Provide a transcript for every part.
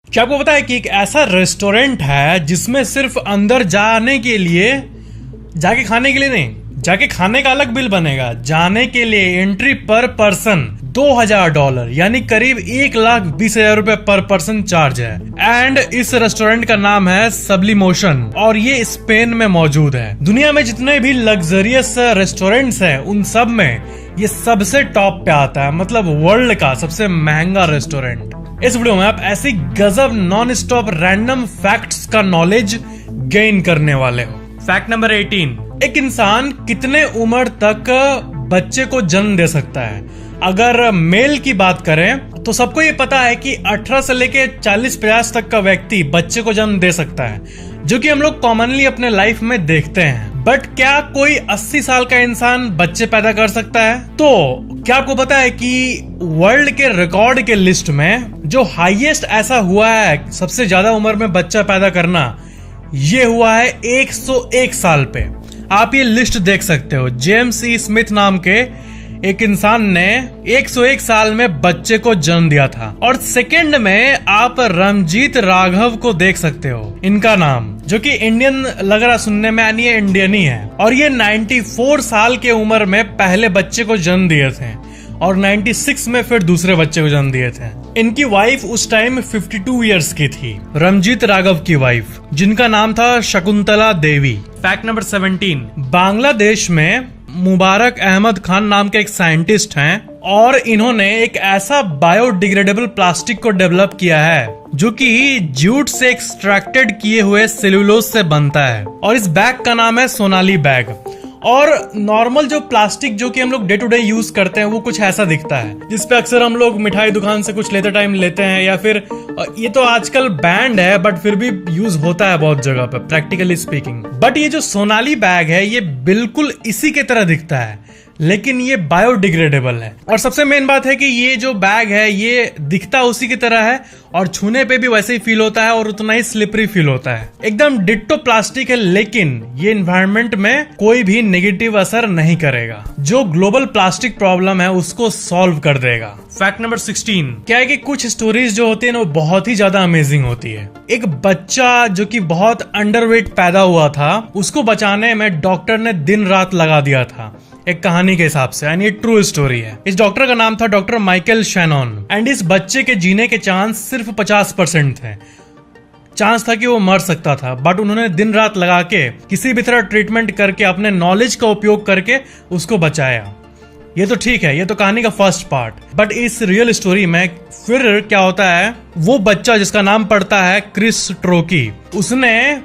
क्या आपको पता है कि एक ऐसा रेस्टोरेंट है जिसमें सिर्फ अंदर जाने के लिए, जाके खाने के लिए नहीं, जाके खाने का अलग बिल बनेगा, जाने के लिए एंट्री पर पर्सन $2000 यानी करीब 1,20,000 रुपए पर पर्सन चार्ज है। एंड इस रेस्टोरेंट का नाम है सब्लिमोशन और ये स्पेन में मौजूद है। दुनिया में जितने भी लग्जरियस रेस्टोरेंट्स हैं उन सब में ये सबसे टॉप पे आता है, मतलब वर्ल्ड का सबसे महंगा रेस्टोरेंट। इस वीडियो में आप ऐसी गजब नॉन स्टॉप रैंडम फैक्ट्स का नॉलेज गेन करने वाले हो। फैक्ट नंबर 18, एक इंसान कितने उम्र तक बच्चे को जन्म दे सकता है? अगर मेल की बात करें तो सबको ये पता है कि 18 से लेके 40-50 तक का व्यक्ति बच्चे को जन्म दे सकता है, जो कि हम लोग कॉमनली अपने लाइफ में देखते हैं। बट क्या कोई 80 साल का इंसान बच्चे पैदा कर सकता है? तो क्या आपको पता है कि वर्ल्ड के रिकॉर्ड के लिस्ट में जो हाईएस्ट ऐसा हुआ है सबसे ज्यादा उम्र में बच्चा पैदा करना, ये हुआ है 101 साल पे। आप ये लिस्ट देख सकते हो। जेम्स ई स्मिथ नाम के एक इंसान ने 101 साल में बच्चे को जन्म दिया था। और सेकंड में आप रमजीत राघव को देख सकते हो, इनका नाम, जो कि इंडियन लग रहा सुनने में, यानी ये इंडियन ही है। और ये 94 साल के उम्र में पहले बच्चे को जन्म दिए थे और 96 में फिर दूसरे बच्चे को जन्म दिए थे। इनकी वाइफ उस टाइम 52 इयर्स की थी, रमजीत राघव की वाइफ, जिनका नाम था शकुंतला देवी। फैक्ट नंबर 17, बांग्लादेश में मुबारक अहमद खान नाम के एक साइंटिस्ट हैं और इन्होंने एक ऐसा बायोडिग्रेडेबल प्लास्टिक को डेवलप किया है जो कि जूट से एक्सट्रैक्टेड किए हुए सेल्यूलोज से बनता है। और इस बैग का नाम है सोनाली बैग। और नॉर्मल जो प्लास्टिक जो कि हम लोग डे टू डे यूज करते हैं वो कुछ ऐसा दिखता है, जिसपे अक्सर हम लोग मिठाई दुकान से कुछ लेते टाइम लेते हैं, या फिर ये तो आजकल बैंड है बट फिर भी यूज होता है बहुत जगह पे, प्रैक्टिकली स्पीकिंग। बट ये जो सोनाली बैग है ये बिल्कुल इसी के तरह दिखता है, लेकिन ये बायोडिग्रेडेबल है। और सबसे मेन बात है कि ये जो बैग है ये दिखता उसी की तरह है और छूने पे भी वैसे ही फील होता है और उतना ही स्लिपरी फील होता है। एकदम डिट्टो प्लास्टिक है, लेकिन ये एनवायरनमेंट में कोई भी नेगेटिव असर नहीं करेगा। जो ग्लोबल प्लास्टिक प्रॉब्लम है उसको सॉल्व कर देगा। फैक्ट नंबर 16, क्या है कि कुछ स्टोरीज जो होती है ना वो बहुत ही ज्यादा अमेजिंग होती है। एक बच्चा जो कि बहुत अंडरवेट पैदा हुआ था, उसको बचाने में डॉक्टर ने दिन रात लगा दिया था, एक कहानी के हिसाब से, यानी ट्रू स्टोरी है। इस डॉक्टर का नाम था डॉक्टर माइकल शैनॉन। एंड इस बच्चे के जीने के चांस सिर्फ 50% थे। चांस था कि वो मर सकता था, बट उन्होंने दिन रात लगा के किसी भी तरह ट्रीटमेंट करके अपने नॉलेज का उपयोग करके उसको बचाया। ये तो ठीक है, ये तो कहानी का फर्स्ट पार्ट। बट इस रियल स्टोरी में फिर क्या होता है, वो बच्चा जिसका नाम पड़ता है क्रिस ट्रोकी, उसने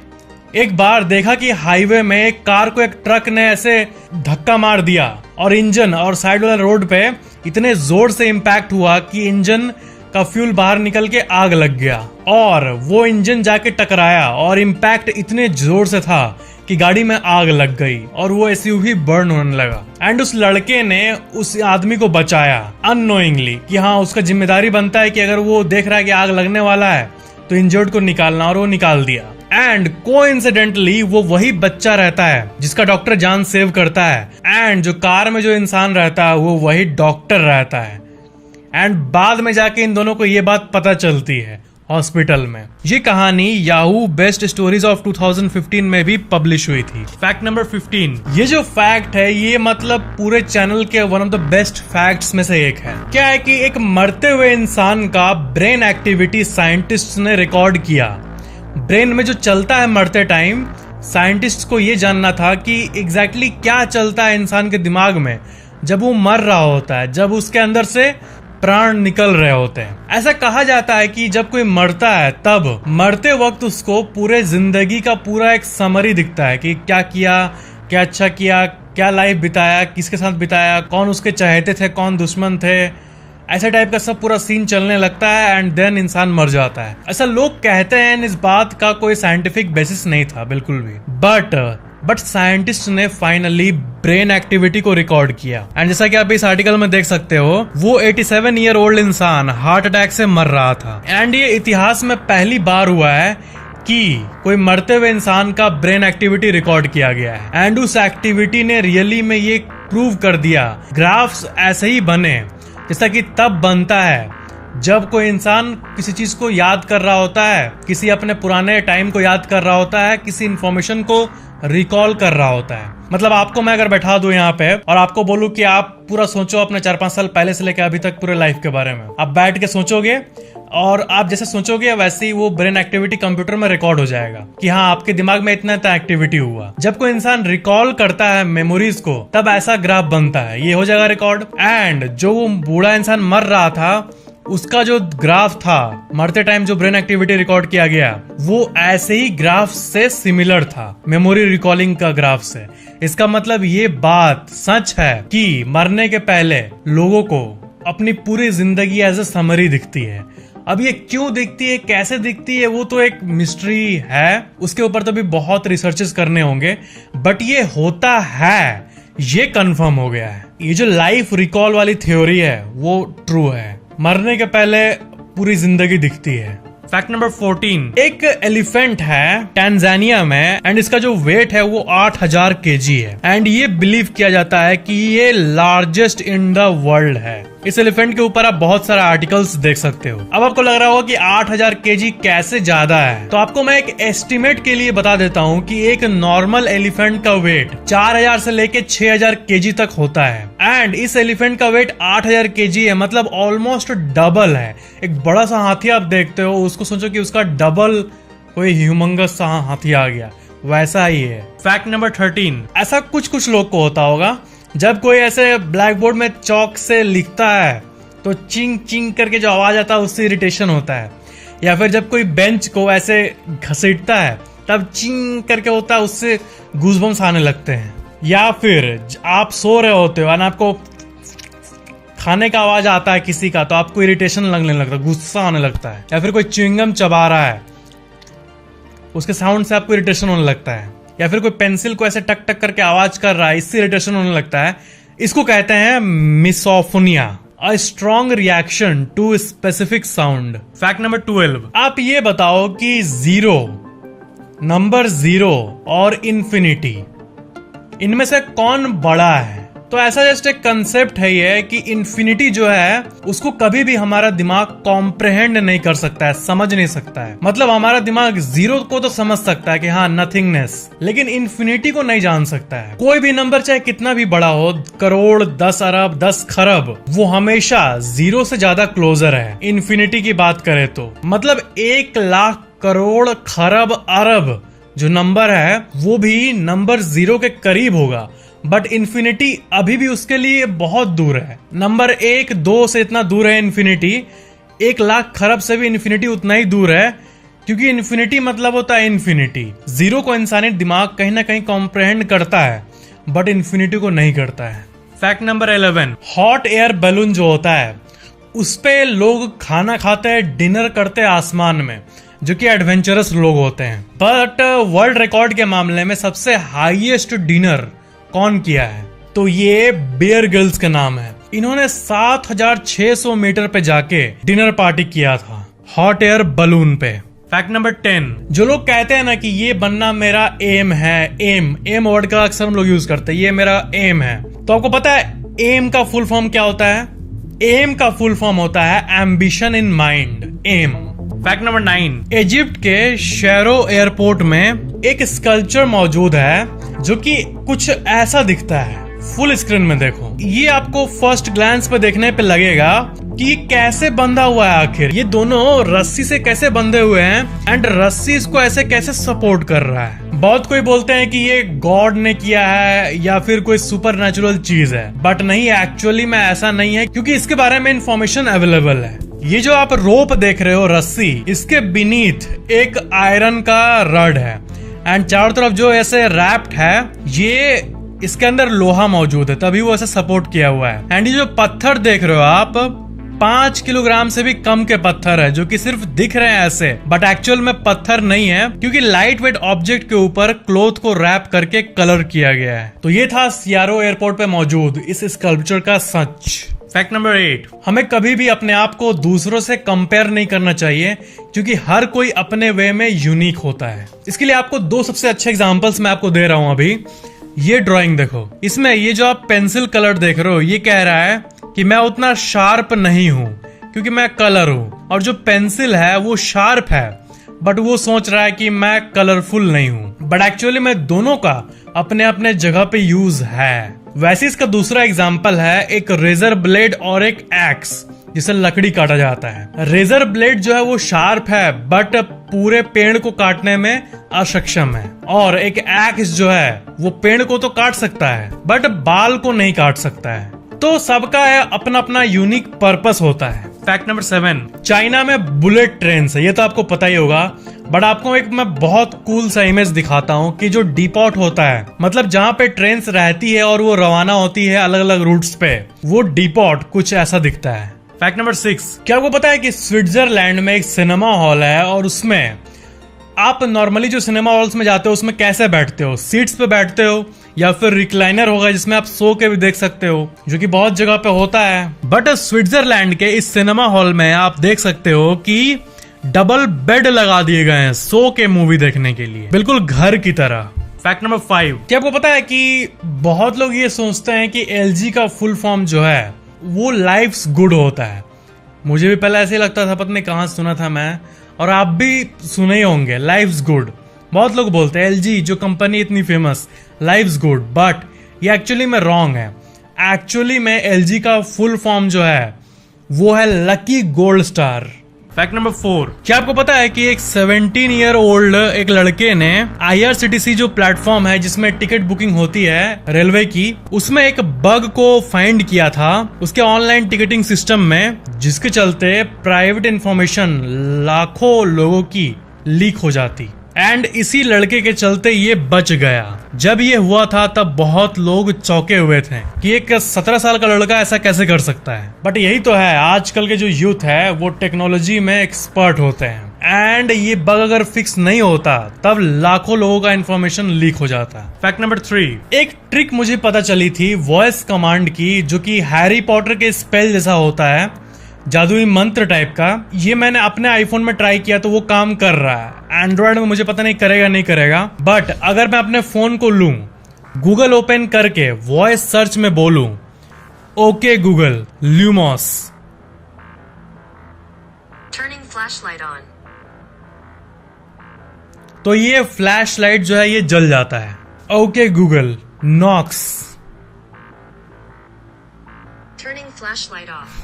एक बार देखा कि हाईवे में एक कार को एक ट्रक ने ऐसे धक्का मार दिया और इंजन और साइड वाले रोड पे इतने जोर से इम्पैक्ट हुआ कि इंजन का फ्यूल बाहर निकल के आग लग गया। और वो इंजन जाके टकराया और इम्पैक्ट इतने जोर से था कि गाड़ी में आग लग गई और वो एसयूवी बर्न होने लगा। एंड उस लड़के ने उस आदमी को बचाया अननोइंगली, कि हाँ उसका जिम्मेदारी बनता है कि अगर वो देख रहा है कि आग लगने वाला है तो इंजर्ड को निकालना, और वो निकाल दिया। एंड कोइंसिडेंटली वो वही बच्चा रहता है जिसका डॉक्टर जान सेव करता है। एंड जो कार में जो इंसान रहता है वो वही डॉक्टर रहता है। एंड बाद में जाके इन दोनों को ये बात पता चलती है हॉस्पिटल में। ये कहानी याहू बेस्ट स्टोरीज ऑफ 2015 में भी पब्लिश हुई थी। फैक्ट नंबर 15, ये जो फैक्ट है ये मतलब पूरे चैनल के one of the best facts में से एक है। क्या है कि एक मरते हुए इंसान का ब्रेन एक्टिविटी साइंटिस्ट ने रिकॉर्ड किया। ब्रेन में जो चलता है मरते टाइम, साइंटिस्ट को ये जानना था कि एग्जैक्टली क्या चलता है इंसान के दिमाग में जब वो मर रहा होता है, जब उसके अंदर से प्राण निकल रहे होते हैं। ऐसा कहा जाता है कि जब कोई मरता है तब मरते वक्त उसको पूरे जिंदगी का पूरा एक समरी दिखता है कि क्या किया, क्या अच्छा किया, क्या लाइफ बिताया, किसके साथ बिताया, कौन उसके चाहते थे, कौन दुश्मन थे, ऐसा टाइप का सब पूरा सीन चलने लगता है। एंड देन इंसान मर जाता है। ऐसा लोग कहते हैं, इस बात का कोई साइंटिफिक बेसिस नहीं था बिल्कुल भी। बट साइंटिस्ट ने फाइनली ब्रेन एक्टिविटी को रिकॉर्ड किया। एंड जैसा कि आप इस आर्टिकल में देख सकते हो, वो 87 ईयर ओल्ड इंसान हार्ट अटैक से मर रहा था। एंड ये इतिहास में पहली बार हुआ है कि कोई मरते हुए इंसान का ब्रेन एक्टिविटी रिकॉर्ड किया गया है। एंड उस एक्टिविटी ने रियली में ये प्रूव कर दिया। ग्राफ्स ऐसे ही बने जैसा कि तब बनता है जब कोई इंसान किसी चीज को याद कर रहा होता है, किसी अपने पुराने टाइम को याद कर रहा होता है, किसी इंफॉर्मेशन को रिकॉल कर रहा होता है। मतलब आपको मैं अगर बैठा दूं यहाँ पे और आपको बोलूं कि आप पूरा सोचो अपने 4-5 साल पहले से लेकर अभी तक पूरे लाइफ के बारे में, आप बैठ के सोचोगे और आप जैसे सोचोगे वैसे ही वो ब्रेन एक्टिविटी कंप्यूटर में रिकॉर्ड हो जाएगा कि हाँ आपके दिमाग में इतना एक्टिविटी हुआ। जब कोई इंसान रिकॉल करता है मेमोरीज को तब ऐसा ग्राफ बनता है, ये हो जाएगा रिकॉर्ड। एंड जो वो बूढ़ा इंसान मर रहा था उसका जो ग्राफ था, मरते टाइम जो ब्रेन एक्टिविटी रिकॉर्ड किया गया, वो ऐसे ही ग्राफ से सिमिलर था, मेमोरी रिकॉलिंग का ग्राफ से। इसका मतलब ये बात सच है कि मरने के पहले लोगों को अपनी पूरी जिंदगी एज ए समरी दिखती है। अब ये क्यों दिखती है, कैसे दिखती है, वो तो एक मिस्ट्री है, उसके ऊपर तो भी बहुत रिसर्चेस करने होंगे, बट ये होता है, ये कंफर्म हो गया है। ये जो लाइफ रिकॉल वाली थ्योरी है वो ट्रू है, मरने के पहले पूरी जिंदगी दिखती है। फैक्ट नंबर 14, एक एलिफेंट है टैंजानिया में एंड इसका जो वेट है वो 8000 केजी है एंड ये बिलीव किया जाता है कि ये लार्जेस्ट इन द वर्ल्ड है। इस एलिफेंट के ऊपर आप बहुत सारा आर्टिकल्स देख सकते हो। अब आपको लग रहा होगा कि 8000 केजी कैसे ज्यादा है, तो आपको मैं एक एस्टिमेट के लिए बता देता हूँ कि एक नॉर्मल एलिफेंट का वेट 4000 से लेके 6000 केजी तक होता है एंड इस एलिफेंट का वेट 8000 केजी है, मतलब ऑलमोस्ट डबल है। एक बड़ा सा हाथी आप देखते हो, उसको सोचो कि उसका डबल कोई ह्यूमंगस सा हाथी आ गया, वैसा ही है। फैक्ट नंबर 13, ऐसा कुछ लोग को होता होगा, जब कोई ऐसे ब्लैक बोर्ड में चौक से लिखता है तो चिंग चिंग करके जो आवाज आता है उससे इरिटेशन होता है, या फिर जब कोई बेंच को ऐसे घसीटता है तब चिंग करके होता है, उससे गूज़बम्स आने लगते हैं। या फिर आप सो रहे होते हो और आपको खाने का आवाज आता है किसी का तो आपको इरिटेशन लगने लगता है, गुस्सा आने लगता है। या फिर कोई च्युइंगम चबा रहा है, उसके साउंड से आपको इरिटेशन होने लगता है। या फिर कोई पेंसिल को ऐसे टक टक करके आवाज कर रहा है, इससे इरिटेशन होने लगता है। इसको कहते हैं misophonia, a strong reaction to specific sound. Fact number 12, आप ये बताओ कि जीरो, नंबर 0 और इंफिनिटी, इनमें से कौन बड़ा है? तो ऐसा जस्ट एक कंसेप्ट है ये कि इन्फिनिटी जो है उसको कभी भी हमारा दिमाग कॉम्प्रहेंड नहीं कर सकता है, समझ नहीं सकता है। मतलब हमारा दिमाग 0 को तो समझ सकता है कि हाँ नथिंगनेस, लेकिन इन्फिनिटी को नहीं जान सकता है। कोई भी नंबर चाहे कितना भी बड़ा हो, करोड़, 10 अरब, 10 खरब, वो हमेशा 0 से ज्यादा क्लोजर है इन्फिनिटी की बात करें तो। मतलब 1 लाख करोड़ खरब अरब जो नंबर है वो भी नंबर 0 के करीब होगा, बट इन्फिनिटी अभी भी उसके लिए बहुत दूर है। नंबर 1, 2 से इतना दूर है इन्फिनिटी, 1 लाख खरब से भी इन्फिनिटी उतना ही दूर है, क्योंकि इन्फिनिटी मतलब होता है इन्फिनिटी। 0 को इंसानी दिमाग कहीं ना कहीं कॉम्प्रहेंड करता है, बट इन्फिनिटी को नहीं करता है। Fact number 11, hot air balloon जो होता है उस पे लोग खाना खाते हैं, डिनर करते हैं आसमान में, जो कि एडवेंचरस लोग होते हैं। बट वर्ल्ड रिकॉर्ड के मामले में सबसे हाईएस्ट डिनर कौन किया है? तो ये बेयर ग्रिल्स के नाम है। इन्होंने 7600 मीटर पे जाके डिनर पार्टी किया था हॉट एयर बलून पे। फैक्ट नंबर 10, जो लोग कहते हैं ना कि ये बनना मेरा एम है, एम वर्ड का अक्सर हम लोग यूज करते हैं, ये मेरा एम है, तो आपको पता है एम का फुल फॉर्म क्या होता है? एम का फुल फॉर्म होता है ambition in mind, M. Fact number 9, Egypt के शेरो एयरपोर्ट में एक स्कल्पचर मौजूद है जो कि कुछ ऐसा दिखता है। फुल स्क्रीन में देखो, ये आपको फर्स्ट ग्लैंस पे देखने पे लगेगा कि ये कैसे बंधा हुआ है, आखिर ये दोनों रस्सी से कैसे बंधे हुए हैं एंड रस्सी इसको ऐसे कैसे सपोर्ट कर रहा है। बहुत कोई बोलते हैं कि ये गॉड ने किया है या फिर कोई सुपर नेचुरल चीज है, बट नहीं, एक्चुअली में ऐसा नहीं है, क्योंकि इसके बारे में इंफॉर्मेशन अवेलेबल है। ये जो आप रोप देख रहे हो, रस्सी, इसके बीनीथ एक आयरन का रड है एंड चारों तरफ जो ऐसे रैप्ड है, ये इसके अंदर लोहा मौजूद है, तभी वो ऐसे सपोर्ट किया हुआ है। एंड ये जो पत्थर देख रहे हो आप, 5 किलोग्राम से भी कम के पत्थर है, जो कि सिर्फ दिख रहे हैं ऐसे, बट एक्चुअल में पत्थर नहीं है, क्योंकि लाइट वेट ऑब्जेक्ट के ऊपर क्लॉथ को रैप करके कलर किया गया है। तो ये था सियारो एयरपोर्ट पे मौजूद इस स्कल्पचर का सच। फैक्ट नंबर 8, हमें कभी भी अपने आप को दूसरों से कंपेयर नहीं करना चाहिए, क्योंकि हर कोई अपने वे में यूनिक होता है। इसके लिए आपको 2 सबसे अच्छे एग्जांपल्स मैं आपको दे रहा हूं अभी। ये ड्राइंग देखो, इसमें ये जो आप पेंसिल कलर देख रहे हो, ये कह रहा है कि मैं उतना शार्प नहीं हूं, क्योंकि मैं कलर हूँ, और जो पेंसिल है वो शार्प है, बट वो सोच रहा है कि मैं कलरफुल नहीं हूँ। बट एक्चुअली मैं दोनों का अपने अपने जगह पे यूज है। वैसे इसका दूसरा एग्जाम्पल है एक रेजर ब्लेड और एक एक्स, जिसे लकड़ी काटा जाता है। रेजर ब्लेड जो है वो शार्प है, बट पूरे पेड़ को काटने में अक्षम है, और एक एक्स जो है वो पेड़ को तो काट सकता है बट बाल को नहीं काट सकता है। तो सबका है अपना अपना यूनिक पर्पस होता है। फैक्ट नंबर 7, चाइना में बुलेट ट्रेन है, ये तो आपको पता ही होगा, बट आपको एक मैं बहुत कूल सा इमेज दिखाता हूँ कि जो डिपोट होता है, मतलब जहाँ पे ट्रेन रहती है और वो रवाना होती है अलग अलग रूट्स पे, वो डिपोट कुछ ऐसा दिखता है। फैक्ट नंबर 6, क्या आपको पता है कि स्विट्जरलैंड में एक सिनेमा हॉल है, और उसमें आप नॉर्मली जो सिनेमा हॉल्स में जाते हो उसमें कैसे बैठते हो, सीट्स पे बैठते हो या फिर रिक्लाइनर होगा जिसमें आप सो के भी देख सकते हो, जो कि बहुत जगह पे होता है। बट स्विट्जरलैंड के इस सिनेमा हॉल में आप देख सकते हो कि डबल बेड लगा दिए गए हैं सो के मूवी देखने के लिए, बिल्कुल घर की तरह। फैक्ट नंबर 5, क्या आपको पता है कि बहुत लोग ये सोचते हैं कि LG का फुल फॉर्म जो है वो लाइफ्स गुड होता है। मुझे भी पहले ऐसे ही लगता था, पता नहीं कहाँ सुना था मैं, और आप भी सुने ही होंगे लाइफ्स गुड। बहुत लोग बोलते हैं LG जो कंपनी इतनी फेमस, लाइफ्स गुड, बट ये एक्चुअली में रॉन्ग है। एक्चुअली में LG का फुल फॉर्म जो है वो है lucky gold star. Fact number 4, क्या आपको पता है कि एक 17 ईयर ओल्ड एक लड़के ने IRCTC जो प्लेटफॉर्म है जिसमें टिकट बुकिंग होती है रेलवे की, उसमें एक बग को फाइंड किया था उसके ऑनलाइन टिकटिंग सिस्टम में, जिसके चलते प्राइवेट इंफॉर्मेशन लाखों लोगों की लीक हो जाती, एंड इसी लड़के के चलते ये बच गया। जब ये हुआ था तब बहुत लोग चौंके हुए थे कि एक 17 साल का लड़का ऐसा कैसे कर सकता है। बट यही तो है, आजकल के जो यूथ है वो टेक्नोलॉजी में एक्सपर्ट होते हैं, एंड ये बग अगर फिक्स नहीं होता तब लाखों लोगों का इंफॉर्मेशन लीक हो जाता। फैक्ट नंबर 3, एक ट्रिक मुझे पता चली थी वॉइस कमांड की, जो कि हैरी पॉटर के स्पेल जैसा होता है, जादुई मंत्र टाइप का। ये मैंने अपने आईफोन में ट्राई किया तो वो काम कर रहा है। एंड्रॉयड में मुझे पता नहीं करेगा नहीं करेगा, बट अगर मैं अपने फोन को लूं, गूगल ओपन करके वॉइस सर्च में बोलूं okay Google lumos, Turning flashlight on. तो ये फ्लैश लाइट जो है ये जल जाता है। Okay Google nox, Turning flashlight off.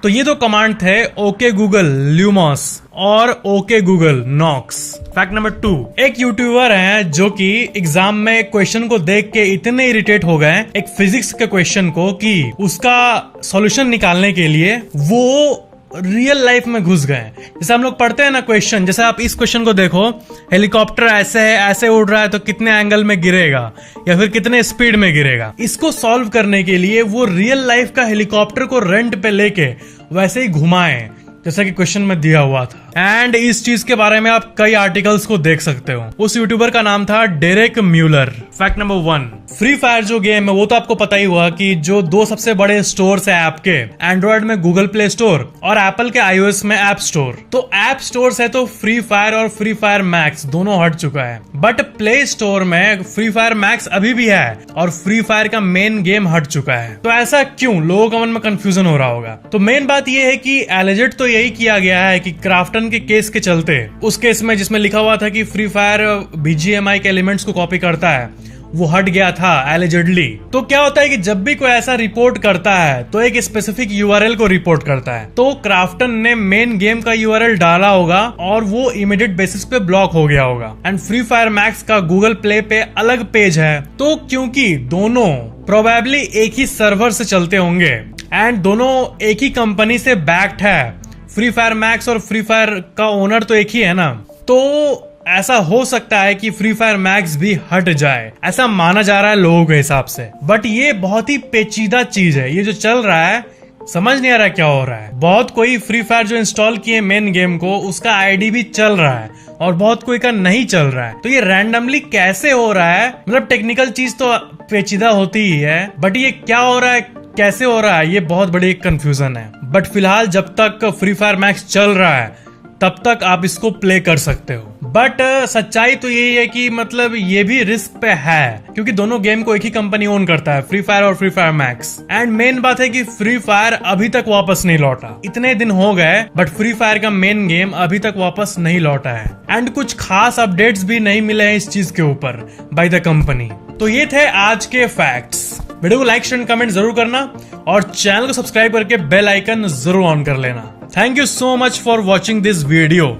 तो ये दो कमांड थे, ओके गूगल ल्यूमॉस और okay Google nox. Fact number 2, एक यूट्यूबर है जो कि एग्जाम में क्वेश्चन को देख के इतने इरिटेट हो गए एक फिजिक्स के क्वेश्चन को कि उसका सॉल्यूशन निकालने के लिए वो रियल लाइफ में घुस गए। जैसे हम लोग पढ़ते हैं ना क्वेश्चन, जैसे आप इस क्वेश्चन को देखो, हेलीकॉप्टर ऐसे है, ऐसे उड़ रहा है तो कितने एंगल में गिरेगा या फिर कितने स्पीड में गिरेगा। इसको सॉल्व करने के लिए वो रियल लाइफ का हेलीकॉप्टर को रेंट पे लेके वैसे ही घुमाए जैसा कि क्वेश्चन में दिया हुआ था। एंड इस चीज के बारे में आप कई आर्टिकल्स को देख सकते हो। उस यूट्यूबर का नाम था Derek Muller. Fact number 1, Free Fire जो गेम है वो तो आपको पता ही हुआ कि जो दो सबसे बड़े स्टोर्स है ऐप के, एंड्रॉइड में गूगल प्ले स्टोर और एप्पल के iOS में ऐप स्टोर। तो ऐप स्टोर है तो फ्री फायर और फ्री फायर मैक्स दोनों हट चुका है, बट प्ले स्टोर में फ्री फायर मैक्स अभी भी है और फ्री फायर का मेन गेम हट चुका है। तो ऐसा क्यों, लोगों का मन में कंफ्यूजन हो रहा होगा। तो मेन बात यह है कि एलिजेंट तो यही किया गया है कि क्राफ्टन के केस के चलते, उस केस में जिसमें लिखा हुआ था कि फ्री फायर BGMI के एलिमेंट्स को कॉपी करता है, वो हट गया था एलिजेडली। तो क्या होता है कि जब भी कोई ऐसा रिपोर्ट करता है तो एक स्पेसिफिक URL को रिपोर्ट करता है। तो क्राफ्टन ने मेन गेम का URL डाला होगा और वो इमीडिएट बेसिस पे ब्लॉक हो गया होगा। एंड फ्री फायर मैक्स का गूगल प्ले पे अलग पेज है, तो क्योंकि दोनों प्रोबेबली एक ही सर्वर से चलते होंगे एंड दोनों एक ही कंपनी से बैक्ड है, फ्री फायर मैक्स और फ्री फायर का ओनर तो एक ही है ना, तो ऐसा हो सकता है कि फ्री फायर मैक्स भी हट जाए, ऐसा माना जा रहा है लोगों के हिसाब से। बट ये बहुत ही पेचीदा चीज है, ये जो चल रहा है समझ नहीं आ रहा क्या हो रहा है। बहुत कोई फ्री फायर जो इंस्टॉल किए मेन गेम को, उसका आईडी भी चल रहा है और बहुत कोई का नहीं चल रहा है। तो ये रैंडमली कैसे हो रहा है, मतलब टेक्निकल चीज तो पेचीदा होती ही है, बट ये क्या हो रहा है, कैसे हो रहा है, ये बहुत बड़ी कंफ्यूजन है। बट फिलहाल जब तक फ्री फायर मैक्स चल रहा है तब तक आप इसको प्ले कर सकते हो। बट सच्चाई तो यही है कि मतलब ये भी रिस्क पे है, क्योंकि दोनों गेम को एक ही कंपनी ओन करता है, फ्री फायर और free fire max. And main बात है कि फ्री फायर अभी तक वापस नहीं लौटा। इतने दिन हो गए बट फ्री फायर का मेन गेम अभी तक वापस नहीं लौटा है, एंड कुछ खास अपडेट्स भी नहीं मिले हैं इस चीज के ऊपर बाय द कंपनी। तो ये थे आज के फैक्ट्स। वीडियो को लाइक शेयर कमेंट जरूर करना और चैनल को सब्सक्राइब करके बेल आइकन जरूर ऑन कर लेना। Thank you so much for watching this video.